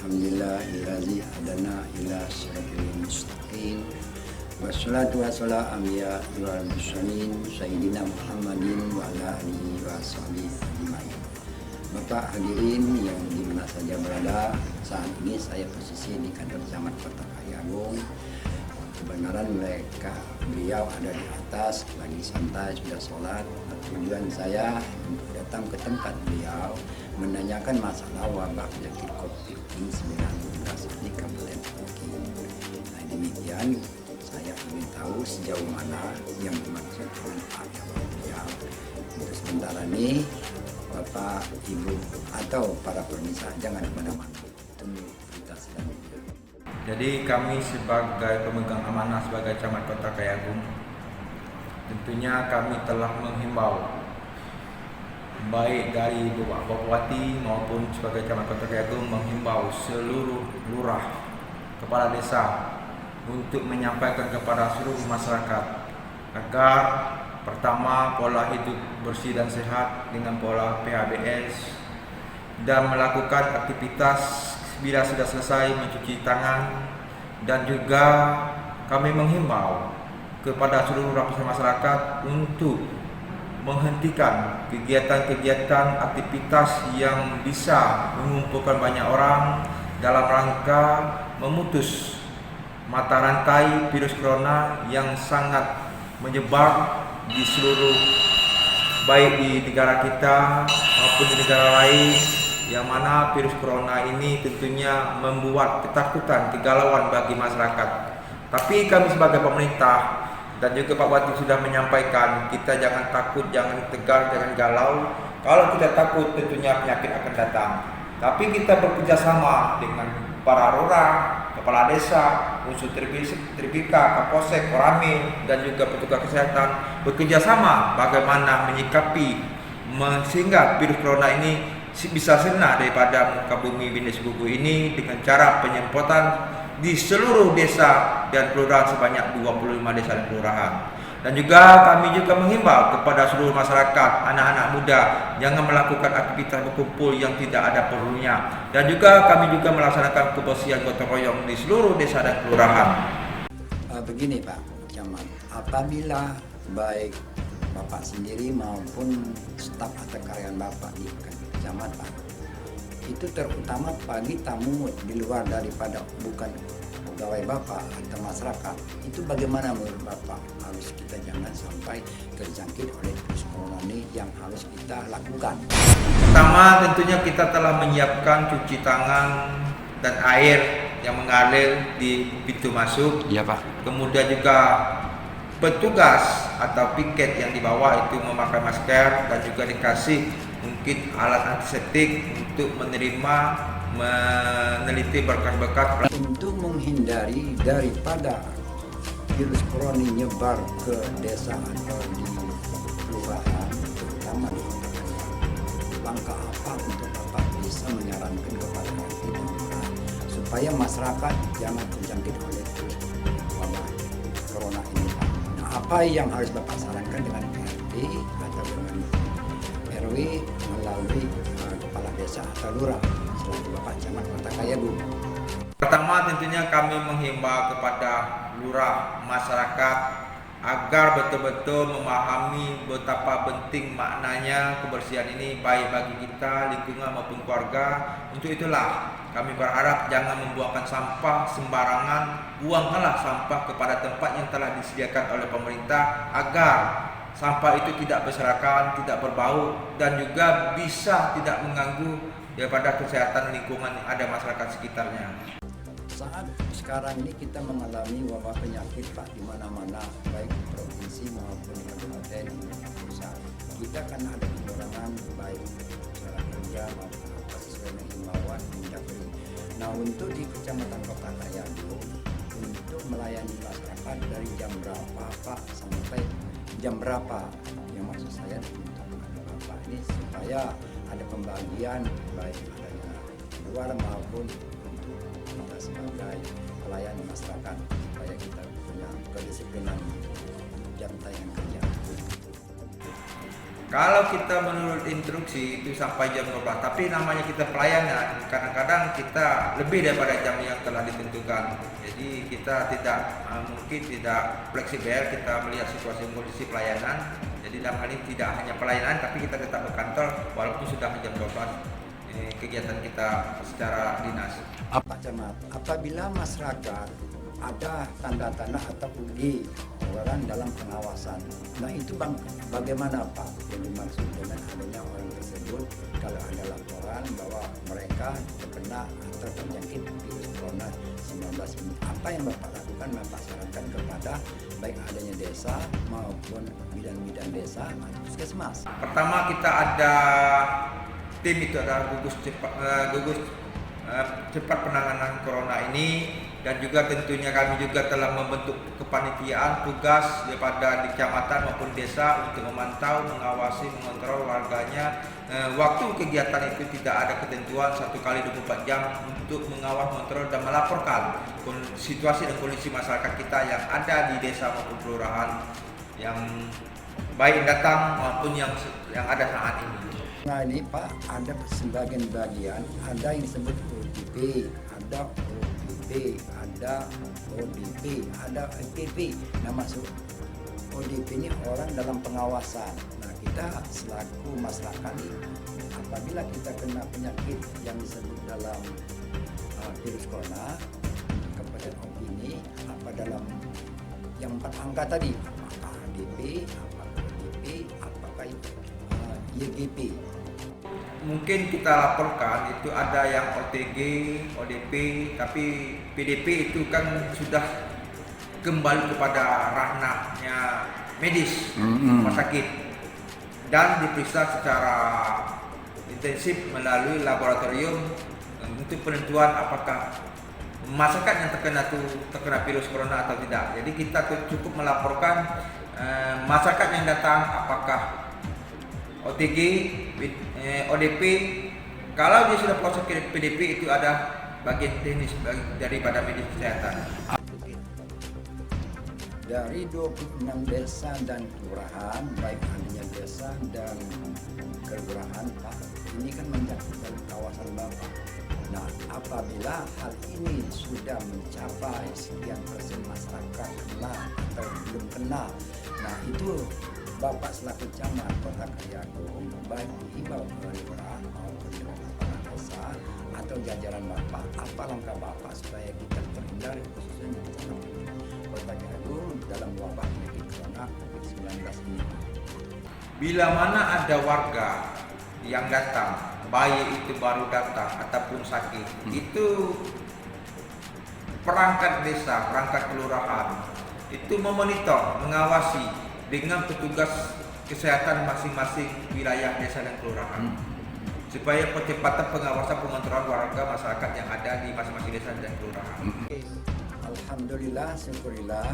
Alhamdulillahillazi hadana ila siratal mustaqim. Wassalatu wassalamu ala wal mursalin sayyidina Muhammadin wa ala alihi wa sahbihi ajmain. Bapak hadirin yang di mana saja berada, saat ini saya posisi di kantor Camat Kota Kayangung. Kebenaran beliau ada di atas, lagi santai, sudah sholat. Tujuan saya untuk datang ke tempat beliau menanyakan masalah wabah penyakit COVID-19 di Kabupaten Oki. Nah demikian saya ingin tahu sejauh mana yang dimaksud manfaat beliau. Untuk sementara ini Bapak, Ibu atau para pemirsa jangan kemana-mana. Tunggu kita selanjutnya. Jadi kami sebagai pemegang amanah sebagai Camat Kota Kayangung, tentunya kami telah menghimbau baik dari Bapak Bupati maupun sebagai Camat Kota Kayangung menghimbau seluruh lurah, kepala desa untuk menyampaikan kepada seluruh masyarakat agar pertama pola hidup bersih dan sehat dengan pola PHBS dan melakukan aktivitas bila sudah selesai mencuci tangan, dan juga kami menghimbau kepada seluruh lapisan masyarakat untuk menghentikan kegiatan-kegiatan aktivitas yang bisa mengumpulkan banyak orang dalam rangka memutus mata rantai virus corona yang sangat menyebar di seluruh, baik di negara kita maupun di negara lain, yang mana virus corona ini tentunya membuat ketakutan, kegalauan bagi masyarakat. Tapi kami sebagai pemerintah dan juga Pak Bupati sudah menyampaikan, kita jangan takut, jangan tegar, jangan galau. Kalau kita takut tentunya penyakit akan datang. Tapi kita bekerjasama dengan para lurah, kepala desa, unsur Tripika, Kapolsek, Koramil, dan juga petugas kesehatan bekerjasama bagaimana menyikapi sehingga virus corona ini bisa sirna daripada muka bumi Bindes Buku ini dengan cara penyemprotan di seluruh desa dan kelurahan sebanyak 25 desa dan kelurahan. Dan juga kami juga menghimbau kepada seluruh masyarakat, anak-anak muda, jangan melakukan aktivitas berkumpul yang tidak ada perlunya. Dan juga kami juga melaksanakan kebersihan gotong royong di seluruh desa dan kelurahan. Begini Pak Camat, apabila baik Bapak sendiri maupun staf atau karyawan Bapak di kecamatan itu terutama bagi tamu di luar daripada bukan pegawai Bapak atau masyarakat, itu bagaimana menurut Bapak? Harus kita jangan sampai terjangkit oleh virus corona ini yang harus kita lakukan. Pertama tentunya kita telah menyiapkan cuci tangan dan air yang mengalir di pintu masuk. Iya Pak. Kemudian juga petugas atau piket yang dibawa itu memakai masker dan juga dikasih mungkin alat antiseptik untuk meneliti berkas-berkas. Untuk menghindari daripada virus corona nyebar ke desa atau di kelurahan, terutama di kota Kayangung, langkah apa untuk Bapak bisa menyarankan kepada kita supaya masyarakat jangan terjangkit oleh virus wabah corona ini? Nah, apa yang harus Bapak sarankan dengan RT atau dengan RW melalui kepala desa atau lurah selaku Bapak Camat Kota Kayangung? Pertama tentunya kami menghimbau kepada lurah, masyarakat agar betul-betul memahami betapa penting maknanya kebersihan ini baik bagi kita, lingkungan maupun keluarga. Untuk itulah kami berharap jangan membuangkan sampah sembarangan, buangkanlah sampah kepada tempat yang telah disediakan oleh pemerintah agar sampah itu tidak berserakan, tidak berbau, dan juga bisa tidak mengganggu daripada kesehatan lingkungan yang ada masyarakat sekitarnya. Saat sekarang ini kita mengalami wabah penyakit Pak di mana-mana, baik di provinsi maupun di kabupaten pusat. Kita kan ada pengurangan baik cara kerja maupun apa sesuai dengan himbauan Mendagri. Nah untuk di Kecamatan Kota Kayangung untuk melayani masyarakat dari jam berapa Pak sampai jam berapa? Yang maksud saya untuk Bapak ini supaya ada pembagian baik adanya luar maupun kita sebagai pelayan masyarakat supaya kita punya kedisiplinan jam tayang kerja. Kalau kita menurut instruksi itu sampai jam 12, tapi namanya kita pelayanan, kadang-kadang kita lebih daripada jam yang telah ditentukan. Jadi kita mungkin tidak fleksibel, kita melihat situasi kondisi pelayanan. Jadi dalam hal ini tidak hanya pelayanan, tapi kita tetap berkantor walaupun sudah jam 12 kegiatan kita secara dinas. Pak Camat, apabila masyarakat ada tanda-tanda atau uji orang dalam pengawasan, nah itu bagaimana Pak yang dimaksud dengan adanya orang tersebut kalau ada laporan bahwa mereka terkena atau terjangkit virus corona 19 ini, apa yang Bapak lakukan memasyarakat kepada baik adanya desa maupun bidan-bidan desa atau puskesmas? Pertama kita ada tim itu adalah gugus cepat penanganan corona ini, dan juga tentunya kami juga telah membentuk kepanitiaan tugas daripada di kecamatan maupun desa untuk memantau, mengawasi, mengontrol warganya. Waktu kegiatan itu tidak ada ketentuan 1 kali 24 jam untuk mengawal, mengontrol dan melaporkan situasi dan kondisi masyarakat kita yang ada di desa maupun kelurahan yang baik datang maupun yang ada saat ini. Nah ini Pak, ada sebagian bagian, ada yang disebut OTP, ada OTP, ada ODP, ada EPP. Nah masuk ODP ini orang dalam pengawasan. Nah kita selaku masyarakat, apabila kita kena penyakit yang disebut dalam virus corona, kepada opini apa dalam yang 4 angka tadi, apakah ADP, apakah ODP, apakah YGP. Mungkin kita laporkan itu ada yang OTG, ODP, tapi PDP itu kan sudah kembali kepada ranahnya medis rumah sakit dan diperiksa secara intensif melalui laboratorium untuk penentuan apakah masyarakat yang terkena virus corona atau tidak. Jadi kita cukup melaporkan masyarakat yang datang apakah OTG, ODP. Kalau dia sudah proses PDP itu ada bagian teknis daripada medis kesehatan. Dari 26 desa dan kelurahan, baik adanya desa dan kelurahan Pak, ini kan mencakup dalam kawasan Bapak. Nah, apabila hal ini sudah mencapai sekian persen masyarakat kena atau belum kena, nah itu Bapak selaku camat Kota Karyaagung baik dihimbau oleh lurah maupun kepala desa atau jajaran Bapak, apa langkah Bapak supaya kita terhindar khususnya di Kota Karyaagung dalam wabah penyakit corona COVID-19 ini? Bila mana ada warga yang datang, baik itu baru datang ataupun sakit, itu perangkat desa, perangkat kelurahan itu memonitor, mengawasi dengan petugas kesehatan masing-masing wilayah desa dan kelurahan supaya percepatan pengawasan pengontrolan warga masyarakat yang ada di masing-masing desa dan kelurahan. Alhamdulillah, syukurillah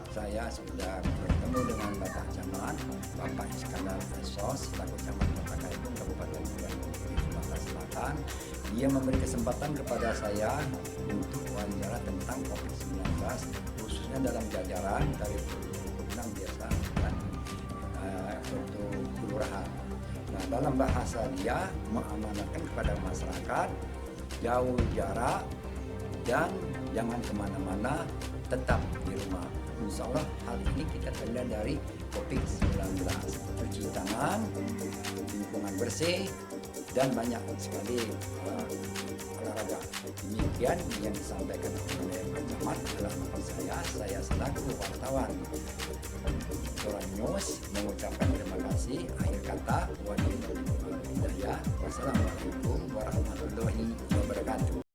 saya sudah bertemu dengan Bapak Camat, Bapak Iskandar Esos, selaku Camat Kota Karyaagung Kabupaten Sumatera Selatan. Dia memberi kesempatan kepada saya untuk wawancara tentang COVID-19 khususnya dalam jajaran dari 26 desa dan untuk kelurahan. Nah, dalam bahasa dia mengamanatkan kepada masyarakat jauh jarak dan jangan kemana-mana, tetap di rumah. Insya Allah hal ini kita terhindar dari COVID-19. Cuci tangan, lingkungan bersih, dan banyak sekali olahraga. Demikian yang disampaikan oleh Pak Camat adalah saya selaku wartawan Toran News mengucapkan terima kasih. Akhir kata, wassalamualaikum warahmatullahi wabarakatuh.